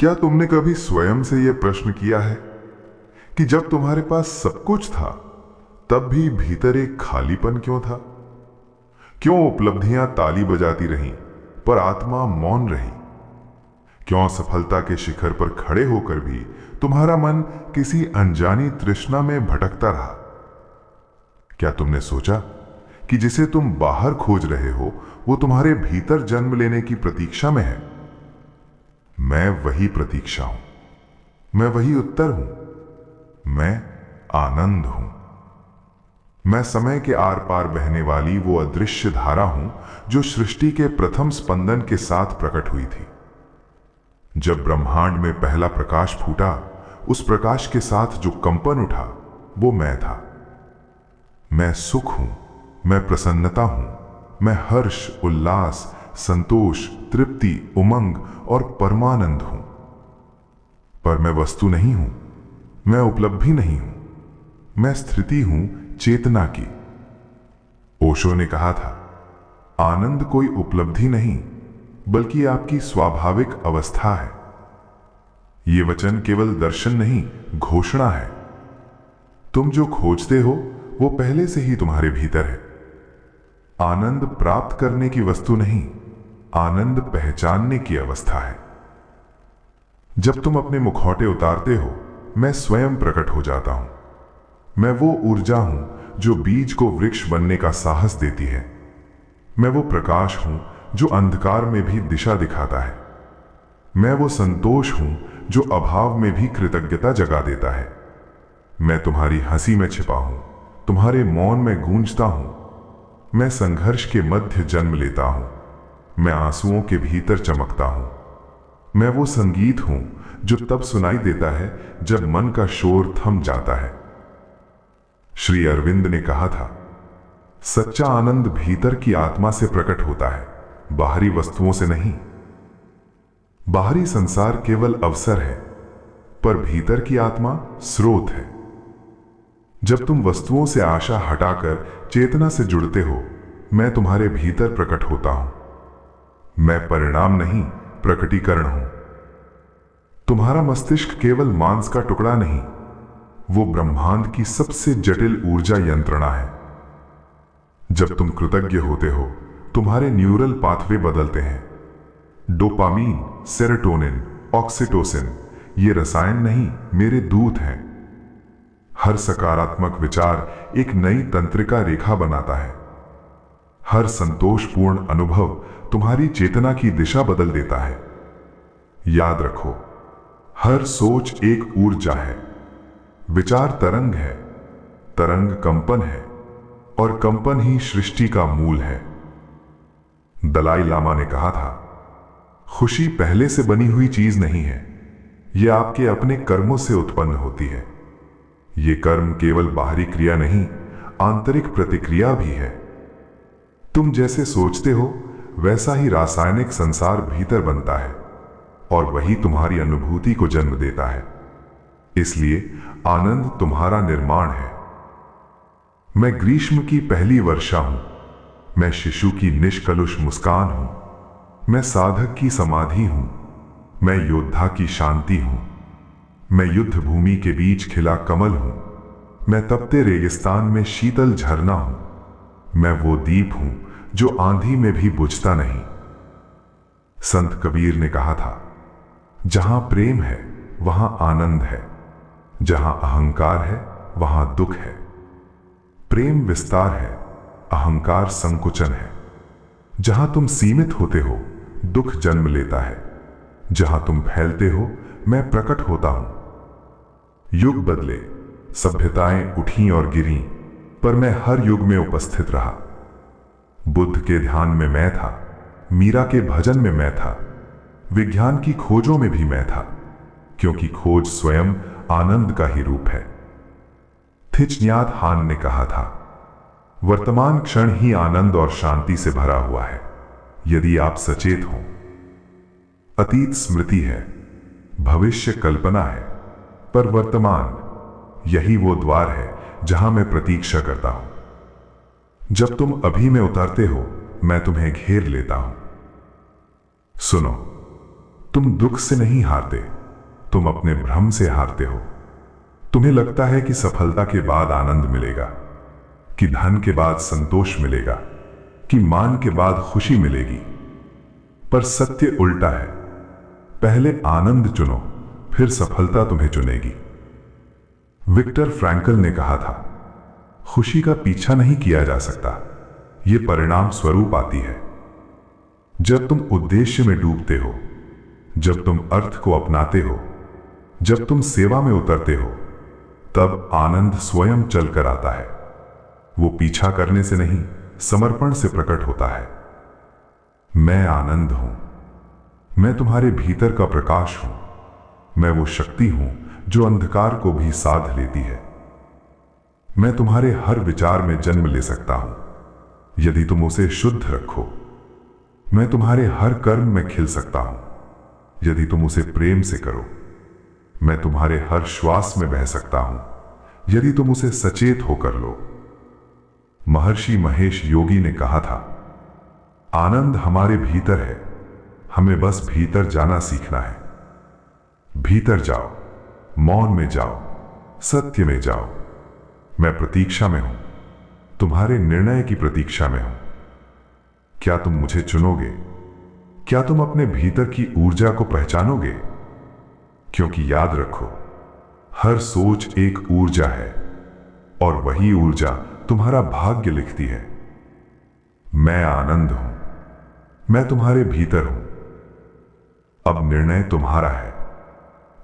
क्या तुमने कभी स्वयं से यह प्रश्न किया है कि जब तुम्हारे पास सब कुछ था तब भी भीतर एक खालीपन क्यों था? क्यों उपलब्धियां ताली बजाती रहीं पर आत्मा मौन रही? क्यों सफलता के शिखर पर खड़े होकर भी तुम्हारा मन किसी अनजानी तृष्णा में भटकता रहा? क्या तुमने सोचा कि जिसे तुम बाहर खोज रहे हो वो तुम्हारे भीतर जन्म लेने की प्रतीक्षा में है? मैं वही प्रतीक्षा हूं, मैं वही उत्तर हूं, मैं आनंद हूं। मैं समय के आर पार बहने वाली वो अदृश्य धारा हूं जो सृष्टि के प्रथम स्पंदन के साथ प्रकट हुई थी। जब ब्रह्मांड में पहला प्रकाश फूटा, उस प्रकाश के साथ जो कंपन उठा वो मैं था। मैं सुख हूं, मैं प्रसन्नता हूं, मैं हर्ष, उल्लास, संतोष, तृप्ति, उमंग और परमानंद हूं। पर मैं वस्तु नहीं हूं, मैं उपलब्धि नहीं हूं, मैं स्थिति हूं चेतना की। ओशो ने कहा था, आनंद कोई उपलब्धि नहीं बल्कि आपकी स्वाभाविक अवस्था है। ये वचन केवल दर्शन नहीं, घोषणा है। तुम जो खोजते हो वो पहले से ही तुम्हारे भीतर है। आनंद प्राप्त करने की वस्तु नहीं, आनंद पहचानने की अवस्था है। जब तुम अपने मुखौटे उतारते हो, मैं स्वयं प्रकट हो जाता हूं। मैं वो ऊर्जा हूं जो बीज को वृक्ष बनने का साहस देती है। मैं वो प्रकाश हूं जो अंधकार में भी दिशा दिखाता है। मैं वो संतोष हूं जो अभाव में भी कृतज्ञता जगा देता है। मैं तुम्हारी हंसी में छिपा हूं, तुम्हारे मौन में गूंजता हूं। मैं संघर्ष के मध्य जन्म लेता हूं, मैं आंसुओं के भीतर चमकता हूं। मैं वो संगीत हूं जो तब सुनाई देता है जब मन का शोर थम जाता है। श्री अरविंद ने कहा था, सच्चा आनंद भीतर की आत्मा से प्रकट होता है, बाहरी वस्तुओं से नहीं। बाहरी संसार केवल अवसर है, पर भीतर की आत्मा स्रोत है। जब तुम वस्तुओं से आशा हटाकर चेतना से जुड़ते हो, मैं तुम्हारे भीतर प्रकट होता हूं। मैं परिणाम नहीं, प्रकटीकरण हूं। तुम्हारा मस्तिष्क केवल मांस का टुकड़ा नहीं, वो ब्रह्मांड की सबसे जटिल ऊर्जा यंत्रणा है। जब तुम कृतज्ञ होते हो, तुम्हारे न्यूरल पाथवे बदलते हैं। डोपामीन, सेरोटोनिन, ऑक्सीटोसिन, ये रसायन नहीं, मेरे दूत हैं। हर सकारात्मक विचार एक नई तंत्रिका रेखा बनाता है। हर संतोषपूर्ण अनुभव तुम्हारी चेतना की दिशा बदल देता है। याद रखो, हर सोच एक ऊर्जा है। विचार तरंग है, तरंग कंपन है, और कंपन ही सृष्टि का मूल है। दलाई लामा ने कहा था, खुशी पहले से बनी हुई चीज नहीं है, यह आपके अपने कर्मों से उत्पन्न होती है। ये कर्म केवल बाहरी क्रिया नहीं, आंतरिक प्रतिक्रिया भी है। तुम जैसे सोचते हो वैसा ही रासायनिक संसार भीतर बनता है, और वही तुम्हारी अनुभूति को जन्म देता है। इसलिए आनंद तुम्हारा निर्माण है। मैं ग्रीष्म की पहली वर्षा हूं, मैं शिशु की निष्कलुष मुस्कान हूं, मैं साधक की समाधि हूं, मैं योद्धा की शांति हूं, मैं युद्ध भूमि के बीच खिला कमल हूं, मैं तपते रेगिस्तान में शीतल झरना हूं, मैं वो दीप हूं जो आंधी में भी बुझता नहीं। संत कबीर ने कहा था, जहां प्रेम है वहां आनंद है, जहां अहंकार है वहां दुख है। प्रेम विस्तार है, अहंकार संकुचन है। जहां तुम सीमित होते हो, दुख जन्म लेता है। जहां तुम फैलते हो, मैं प्रकट होता हूं। युग बदले, सभ्यताएं उठीं और गिरीं, पर मैं हर युग में उपस्थित रहा। बुद्ध के ध्यान में मैं था, मीरा के भजन में मैं था, विज्ञान की खोजों में भी मैं था, क्योंकि खोज स्वयं आनंद का ही रूप है। थिच न्यात हान ने कहा था, वर्तमान क्षण ही आनंद और शांति से भरा हुआ है, यदि आप सचेत हो। अतीत स्मृति है, भविष्य कल्पना है, पर वर्तमान यही वो द्वार है जहां मैं प्रतीक्षा करता हूं। जब तुम अभी में उतरते हो, मैं तुम्हें घेर लेता हूं। सुनो, तुम दुख से नहीं हारते, तुम अपने भ्रम से हारते हो। तुम्हें लगता है कि सफलता के बाद आनंद मिलेगा, कि धन के बाद संतोष मिलेगा, कि मान के बाद खुशी मिलेगी। पर सत्य उल्टा है। पहले आनंद चुनो, फिर सफलता तुम्हें चुनेगी। विक्टर फ्रैंकल ने कहा था, खुशी का पीछा नहीं किया जा सकता, यह परिणाम स्वरूप आती है। जब तुम उद्देश्य में डूबते हो, जब तुम अर्थ को अपनाते हो, जब तुम सेवा में उतरते हो, तब आनंद स्वयं चलकर आता है। वो पीछा करने से नहीं, समर्पण से प्रकट होता है। मैं आनंद हूं, मैं तुम्हारे भीतर का प्रकाश हूं, मैं वो शक्ति हूं जो अंधकार को भी साध लेती है। मैं तुम्हारे हर विचार में जन्म ले सकता हूं, यदि तुम उसे शुद्ध रखो। मैं तुम्हारे हर कर्म में खिल सकता हूं, यदि तुम उसे प्रेम से करो। मैं तुम्हारे हर श्वास में बह सकता हूं, यदि तुम उसे सचेत होकर लो। महर्षि महेश योगी ने कहा था, आनंद हमारे भीतर है, हमें बस भीतर जाना सीखना है। भीतर जाओ, मौन में जाओ, सत्य में जाओ। मैं प्रतीक्षा में हूं, तुम्हारे निर्णय की प्रतीक्षा में हूं। क्या तुम मुझे चुनोगे? क्या तुम अपने भीतर की ऊर्जा को पहचानोगे? क्योंकि याद रखो, हर सोच एक ऊर्जा है और वही ऊर्जा तुम्हारा भाग्य लिखती है। मैं आनंद हूं, मैं तुम्हारे भीतर हूं। अब निर्णय तुम्हारा है।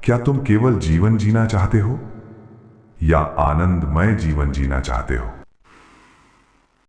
क्या तुम केवल जीवन जीना चाहते हो या आनंदमय जीवन जीना चाहते हो?